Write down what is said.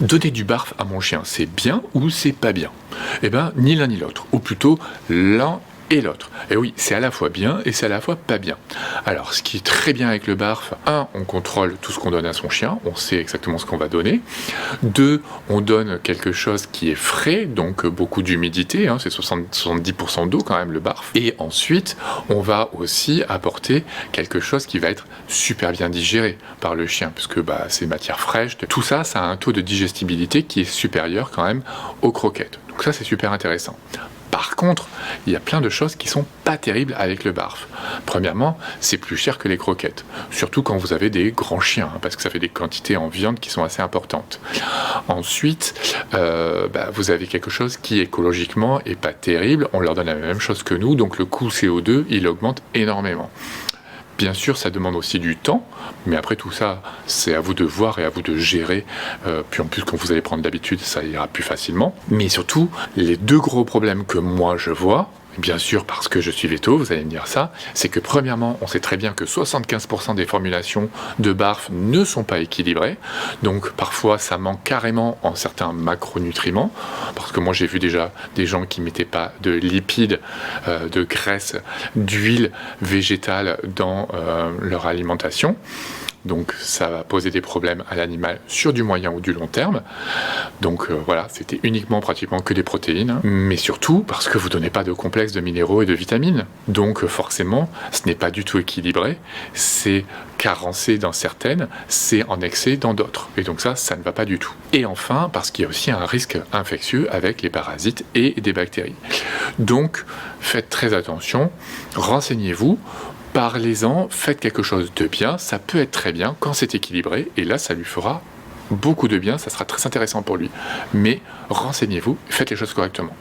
Donner du barf à mon chien, c'est bien ou c'est pas bien? Eh ben, ni l'un ni l'autre, ou plutôt l'un et l'autre. Et oui, c'est à la fois bien et c'est à la fois pas bien. Alors, ce qui est très bien avec le barf, on contrôle tout ce qu'on donne à son chien, on sait exactement ce qu'on va donner. Deux, on donne quelque chose qui est frais, donc beaucoup d'humidité, c'est 70% d'eau quand même le barf. Et ensuite, on va aussi apporter quelque chose qui va être super bien digéré par le chien, puisque c'est matière fraîche. Tout ça, ça a un taux de digestibilité qui est supérieur quand même aux croquettes. Donc ça, c'est super intéressant. Par contre, il y a plein de choses qui sont pas terribles avec le barf. Premièrement, c'est plus cher que les croquettes, surtout quand vous avez des grands chiens, parce que ça fait des quantités en viande qui sont assez importantes. Ensuite, vous avez quelque chose qui écologiquement est pas terrible, on leur donne la même chose que nous, donc le coût CO2, il augmente énormément. Bien sûr, ça demande aussi du temps, mais après tout ça, c'est à vous de voir et à vous de gérer. Puis en plus, quand vous allez prendre l'habitude, ça ira plus facilement. Mais surtout, les deux gros problèmes que moi je vois, bien sûr parce que je suis véto, vous allez me dire ça, c'est que premièrement, on sait très bien que 75% des formulations de barf ne sont pas équilibrées. Donc parfois, ça manque carrément en certains macronutriments. Parce que moi, j'ai vu déjà des gens qui ne mettaient pas de lipides, de graisse, d'huile végétale dans leur alimentation. Donc ça va poser des problèmes à l'animal sur du moyen ou du long terme. Donc voilà, c'était uniquement pratiquement que des protéines, mais surtout parce que vous ne donnez pas de complexe de minéraux et de vitamines. Donc forcément, ce n'est pas du tout équilibré, c'est carencé dans certaines, c'est en excès dans d'autres. Et donc ça ne va pas du tout. Et enfin, parce qu'il y a aussi un risque infectieux avec les parasites et des bactéries. Donc faites très attention, renseignez-vous, parlez-en, faites quelque chose de bien, ça peut être très bien quand c'est équilibré, et là ça lui fera beaucoup de bien, ça sera très intéressant pour lui. Mais renseignez-vous, faites les choses correctement.